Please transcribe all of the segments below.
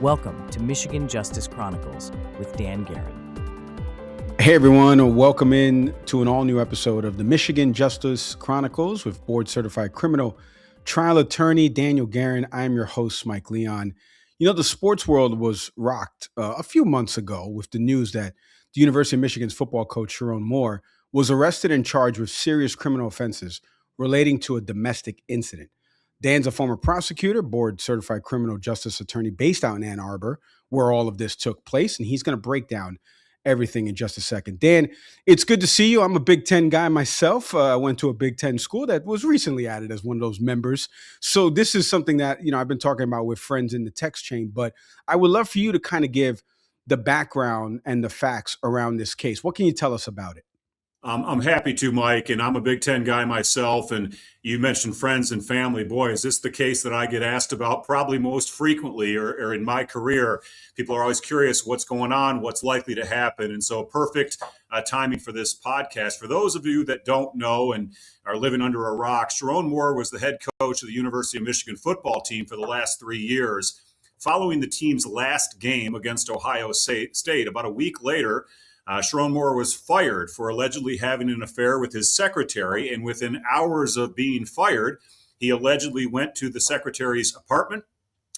Welcome to Michigan Justice Chronicles with Dan Geherin. Hey everyone, and welcome in to an all-new episode of the Michigan Justice Chronicles with board-certified criminal trial attorney Daniel Geherin. I'm your host, Mike Leon. You know, the sports world was rocked a few months ago with the news that the University of Michigan's football coach, Sherrone Moore, was arrested and charged with serious criminal offenses relating to a domestic incident. Dan's a former prosecutor, board-certified criminal justice attorney based out in Ann Arbor, where all of this took place, and he's going to break down everything in just a second. Dan, it's good to see you. I'm a Big Ten guy myself. I went to a Big Ten school that was recently added as one of those members. So this is something that, I've been talking about with friends in the text chain, but I would love for you to kind of give the background and the facts around this case. What can you tell us about it? I'm happy to, Mike, and I'm a Big Ten guy myself, and you mentioned friends and family. Boy, is this the case that I get asked about probably most frequently or in my career. People are always curious what's going on, what's likely to happen, and so perfect timing for this podcast. For those of you that don't know and are living under a rock, Sherrone Moore was the head coach of the University of Michigan football team for the last 3 years. Following the team's last game against Ohio State, about a week later, Sherrone Moore was fired for allegedly having an affair with his secretary, and within hours of being fired, he allegedly went to the secretary's apartment,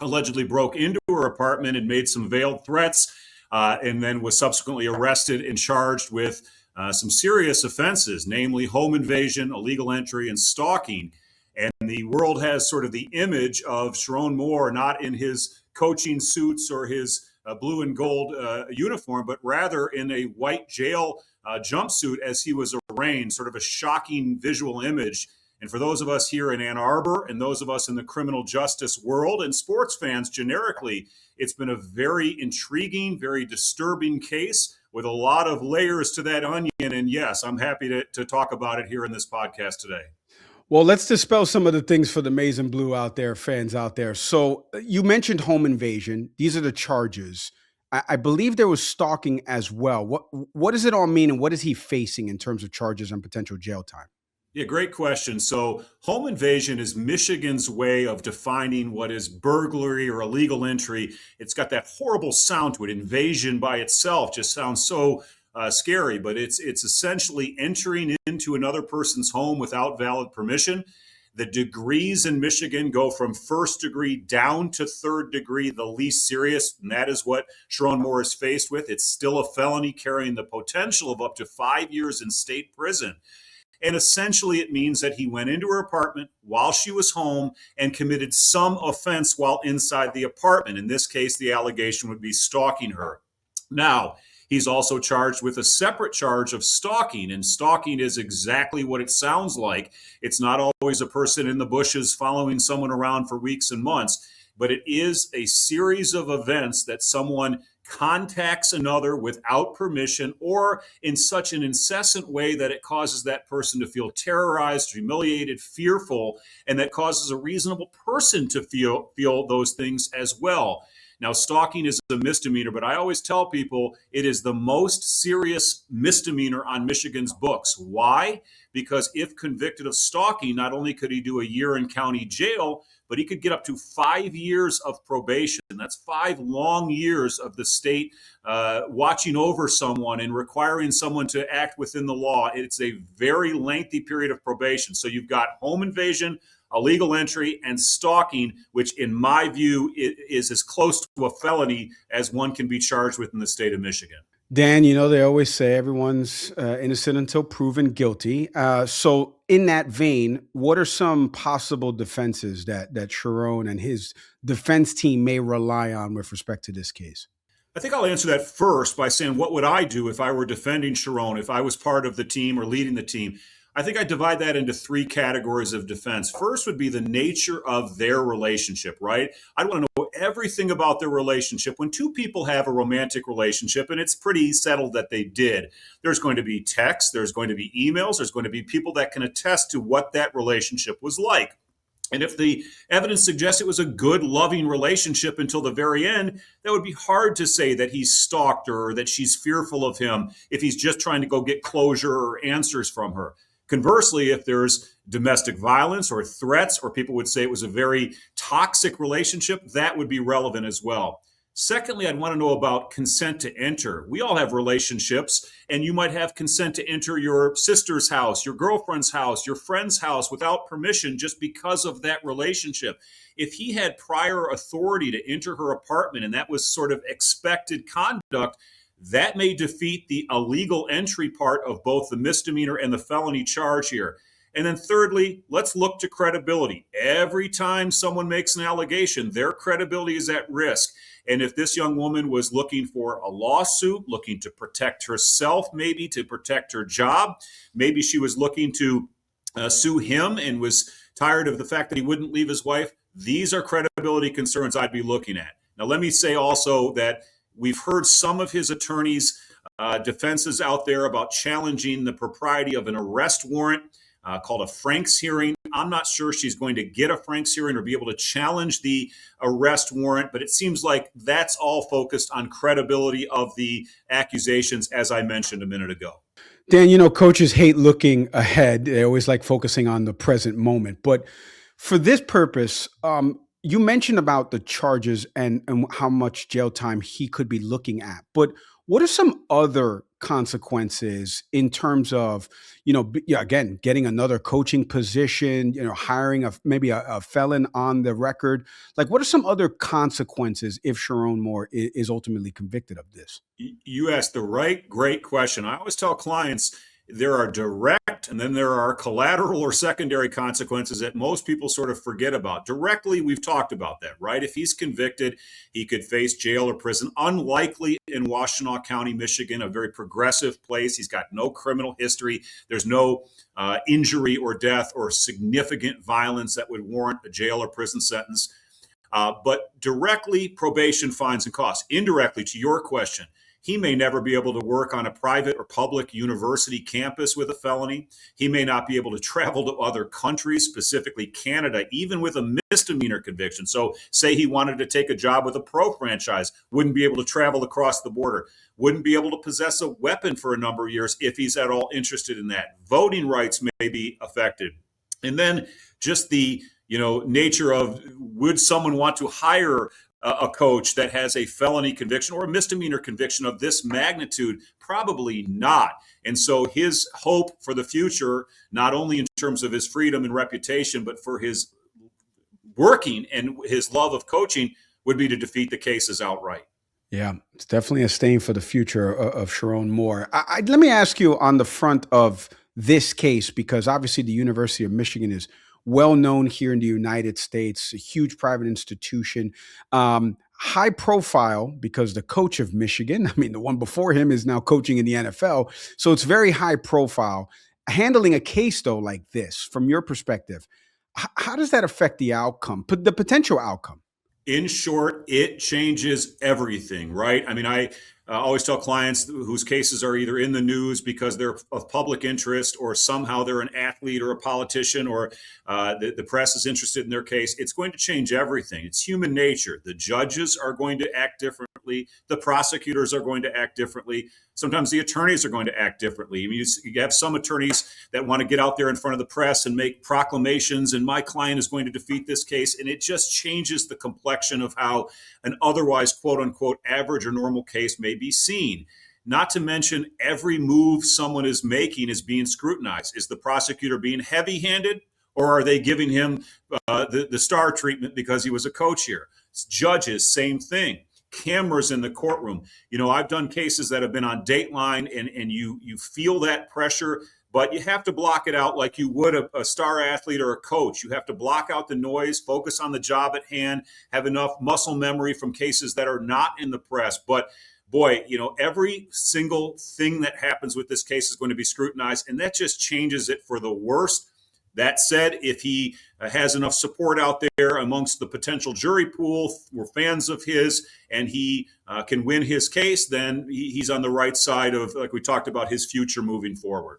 allegedly broke into her apartment and made some veiled threats, and then was subsequently arrested and charged with some serious offenses, namely home invasion, illegal entry, and stalking. And the world has sort of the image of Sherrone Moore not in his coaching suits or his blue and gold uniform, but rather in a white jail jumpsuit as he was arraigned, sort of a shocking visual image. And for those of us here in Ann Arbor and those of us in the criminal justice world and sports fans generically, it's been a very intriguing, very disturbing case with a lot of layers to that onion. And yes, I'm happy to talk about it here in this podcast today. Well, let's dispel some of the things for the maize and blue out there, fans out there. So you mentioned home invasion. These are the charges. I believe there was stalking as well. What does it all mean, and what is he facing in terms of charges and potential jail time? Yeah, great question. So home invasion is Michigan's way of defining what is burglary or illegal entry. It's got that horrible sound to it. Invasion by itself just sounds so scary, but it's essentially entering into another person's home without valid permission. The degrees in Michigan go from first degree down to third degree, the least serious, and that is what Sherrone Moore is faced with. It's still a felony carrying the potential of up to 5 years in state prison. And essentially it means that he went into her apartment while she was home and committed some offense while inside the apartment. In this case, the allegation would be stalking her. Now, he's also charged with a separate charge of stalking, and stalking is exactly what it sounds like. It's not always a person in the bushes following someone around for weeks and months, but it is a series of events that someone contacts another without permission or in such an incessant way that it causes that person to feel terrorized, humiliated, fearful, and that causes a reasonable person to feel those things as well. Now, stalking is a misdemeanor, but I always tell people it is the most serious misdemeanor on Michigan's books. Why? Because if convicted of stalking, not only could he do a year in county jail, but he could get up to 5 years of probation. That's 5 long years of the state watching over someone and requiring someone to act within the law. It's a very lengthy period of probation. So you've got home invasion, illegal entry, and stalking, which in my view is as close to a felony as one can be charged with in the state of Michigan. Dan, they always say everyone's innocent until proven guilty. So in that vein, what are some possible defenses that Sherrone and his defense team may rely on with respect to this case? I think I'll answer that first by saying, what would I do if I were defending Sherrone, if I was part of the team or leading the team? I think I divide that into 3 categories of defense. First would be the nature of their relationship, right? I'd want to know everything about their relationship. When two people have a romantic relationship, and it's pretty settled that they did, there's going to be texts, there's going to be emails, there's going to be people that can attest to what that relationship was like. And if the evidence suggests it was a good, loving relationship until the very end, that would be hard to say that he's stalked her or that she's fearful of him if he's just trying to go get closure or answers from her. Conversely, if there's domestic violence or threats, or people would say it was a very toxic relationship, that would be relevant as well. Secondly, I'd want to know about consent to enter. We all have relationships, and you might have consent to enter your sister's house, your girlfriend's house, your friend's house without permission just because of that relationship. If he had prior authority to enter her apartment and that was sort of expected conduct, that may defeat the illegal entry part of both the misdemeanor and the felony charge here. And then thirdly, let's look to credibility. Every time someone makes an allegation, their credibility is at risk. And if this young woman was looking for a lawsuit, looking to protect herself, maybe to protect her job, maybe she was looking to sue him and was tired of the fact that he wouldn't leave his wife, these are credibility concerns I'd be looking at. Now, let me say also that we've heard some of his attorneys' defenses out there about challenging the propriety of an arrest warrant called a Franks hearing. I'm not sure she's going to get a Franks hearing or be able to challenge the arrest warrant, but it seems like that's all focused on credibility of the accusations, as I mentioned a minute ago. Dan, coaches hate looking ahead. They always like focusing on the present moment. But for this purpose, you mentioned about the charges and how much jail time he could be looking at. But what are some other consequences in terms of, again, getting another coaching position, hiring maybe a felon on the record? Like, what are some other consequences if Sherrone Moore is ultimately convicted of this? You asked the great question. I always tell clients there are direct and then there are collateral or secondary consequences that most people sort of forget about. Directly, we've talked about that, right? If he's convicted, he could face jail or prison. Unlikely in Washtenaw County, Michigan, a very progressive place. He's got no criminal history. There's no injury or death or significant violence that would warrant a jail or prison sentence. But directly, probation, fines, and costs. Indirectly, to your question, he may never be able to work on a private or public university campus with a felony. He may not be able to travel to other countries, specifically Canada, even with a misdemeanor conviction. So say he wanted to take a job with a pro franchise, wouldn't be able to travel across the border, wouldn't be able to possess a weapon for a number of years if he's at all interested in that. Voting rights may be affected. And then just the nature of, would someone want to hire a coach that has a felony conviction or a misdemeanor conviction of this magnitude? Probably not. And so his hope for the future, not only in terms of his freedom and reputation, but for his working and his love of coaching, would be to defeat the cases outright. Yeah, it's definitely a stain for the future of Sherrone Moore. Let me ask you on the front of this case, because obviously the University of Michigan is well known here in the United States, a huge private institution, high profile because the coach of Michigan, the one before him is now coaching in the NFL. So it's very high profile. Handling a case though like this, from your perspective, how does that affect the outcome, the potential outcome? In short, it changes everything, right? I always tell clients whose cases are either in the news because they're of public interest or somehow they're an athlete or a politician or the press is interested in their case, it's going to change everything. It's human nature. The judges are going to act differently. The prosecutors are going to act differently. Sometimes the attorneys are going to act differently. You have some attorneys that want to get out there in front of the press and make proclamations, and my client is going to defeat this case. And it just changes the complexion of how an otherwise, quote unquote, average or normal case may be seen. Not to mention, every move someone is making is being scrutinized. Is the prosecutor being heavy-handed, or are they giving him the star treatment because he was a coach here? Judges, same thing. Cameras in the courtroom. I've done cases that have been on Dateline, and you feel that pressure, but you have to block it out like you would a star athlete or a coach. You have to block out the noise, focus on the job at hand, have enough muscle memory from cases that are not in the press. But boy, every single thing that happens with this case is going to be scrutinized, and that just changes it for the worst. That said, if he has enough support out there amongst the potential jury pool, we're fans of his, and he can win his case, then he's on the right side of, like we talked about, his future moving forward.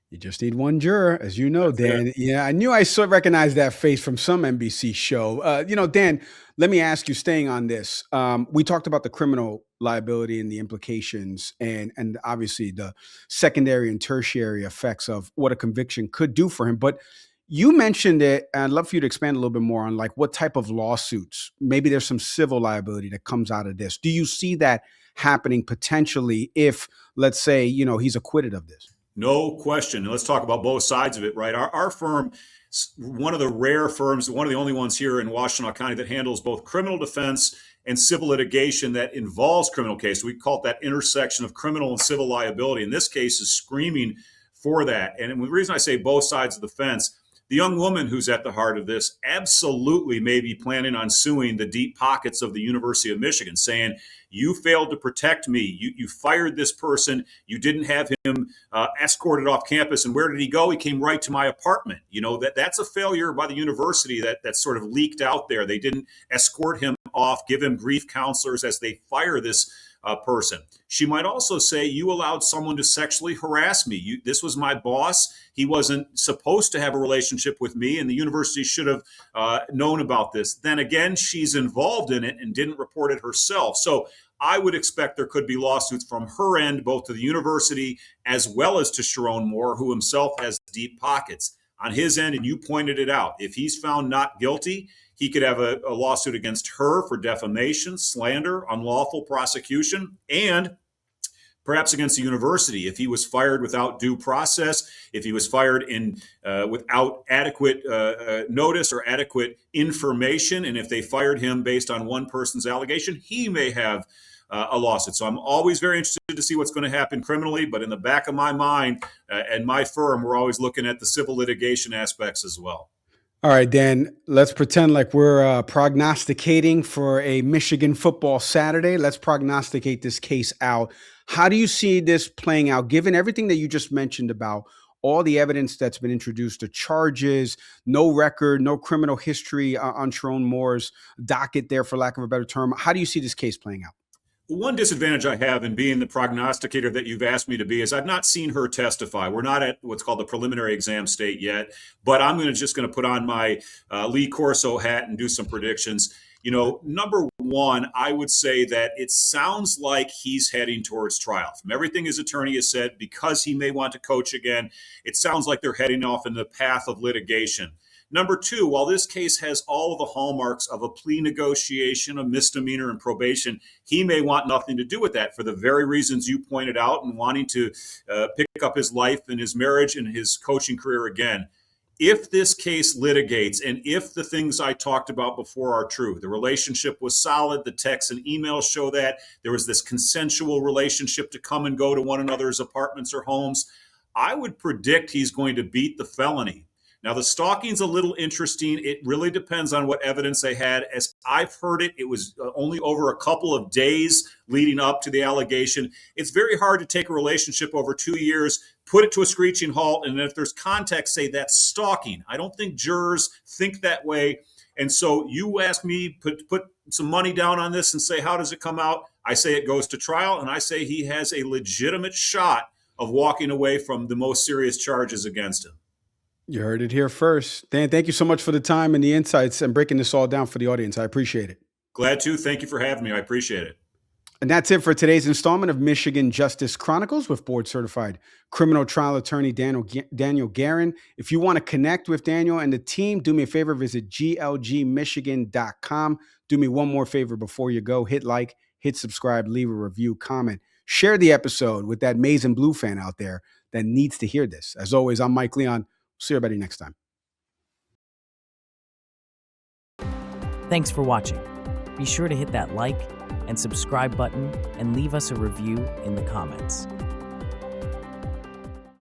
You just need one juror, as you know, Dan. Yeah, I knew I recognized that face from some NBC show. Dan, let me ask you, staying on this, we talked about the criminal liability and the implications and obviously the secondary and tertiary effects of what a conviction could do for him. But, You mentioned it, and I'd love for you to expand a little bit more on like what type of lawsuits. Maybe there's some civil liability that comes out of this. Do you see that happening potentially if, let's say, he's acquitted of this? No question. And let's talk about both sides of it, right? Our firm, one of the rare firms, one of the only ones here in Washtenaw County that handles both criminal defense and civil litigation that involves criminal case. We call it that intersection of criminal and civil liability. In this case, is screaming for that. And the reason I say both sides of the fence, the young woman who's at the heart of this absolutely may be planning on suing the deep pockets of the University of Michigan, saying, you failed to protect me. You fired this person. You didn't have him escorted off campus. And where did he go? He came right to my apartment. That's a failure by the university that sort of leaked out there. They didn't escort him off, give him grief counselors as they fire this person. She might also say, you allowed someone to sexually harass me. This was my boss. He wasn't supposed to have a relationship with me, and the university should have known about this. Then again, she's involved in it and didn't report it herself. So I would expect there could be lawsuits from her end, both to the university as well as to Sherrone Moore, who himself has deep pockets. On his end, and you pointed it out, if he's found not guilty, he could have a lawsuit against her for defamation, slander, unlawful prosecution, and perhaps against the university if he was fired without due process, if he was fired without adequate notice or adequate information, and if they fired him based on one person's allegation, he may have a lawsuit. So I'm always very interested to see what's going to happen criminally, but in the back of my mind and my firm, we're always looking at the civil litigation aspects as well. All right, Dan, let's pretend like we're prognosticating for a Michigan football Saturday. Let's prognosticate this case out. How do you see this playing out, given everything that you just mentioned about all the evidence that's been introduced, the charges, no record, no criminal history on Sherrone Moore's docket there, for lack of a better term? How do you see this case playing out? One disadvantage I have in being the prognosticator that you've asked me to be is I've not seen her testify. We're not at what's called the preliminary exam state yet, but I'm just going to put on my Lee Corso hat and do some predictions. Number one, I would say that it sounds like he's heading towards trial. From everything his attorney has said, because he may want to coach again, it sounds like they're heading off in the path of litigation. Number two, while this case has all of the hallmarks of a plea negotiation, a misdemeanor, and probation, he may want nothing to do with that for the very reasons you pointed out and wanting to pick up his life and his marriage and his coaching career again. If this case litigates and if the things I talked about before are true, the relationship was solid, the texts and emails show that, there was this consensual relationship to come and go to one another's apartments or homes, I would predict he's going to beat the felony. Now, the stalking's a little interesting. It really depends on what evidence they had. As I've heard it, it was only over a couple of days leading up to the allegation. It's very hard to take a relationship over 2 years, put it to a screeching halt, and if there's context, say that's stalking. I don't think jurors think that way. And so you ask me, put some money down on this and say, how does it come out? I say it goes to trial, and I say he has a legitimate shot of walking away from the most serious charges against him. You heard it here first. Dan, thank you so much for the time and the insights and breaking this all down for the audience. I appreciate it. Glad to. Thank you for having me. I appreciate it. And that's it for today's installment of Michigan Justice Chronicles with board-certified criminal trial attorney Daniel Geherin. If you want to connect with Daniel and the team, do me a favor, visit glgmichigan.com. Do me one more favor before you go. Hit like, hit subscribe, leave a review, comment. Share the episode with that maize and blue fan out there that needs to hear this. As always, I'm Mike Leon. See everybody next time. Thanks for watching. Be sure to hit that like and subscribe button and leave us a review in the comments.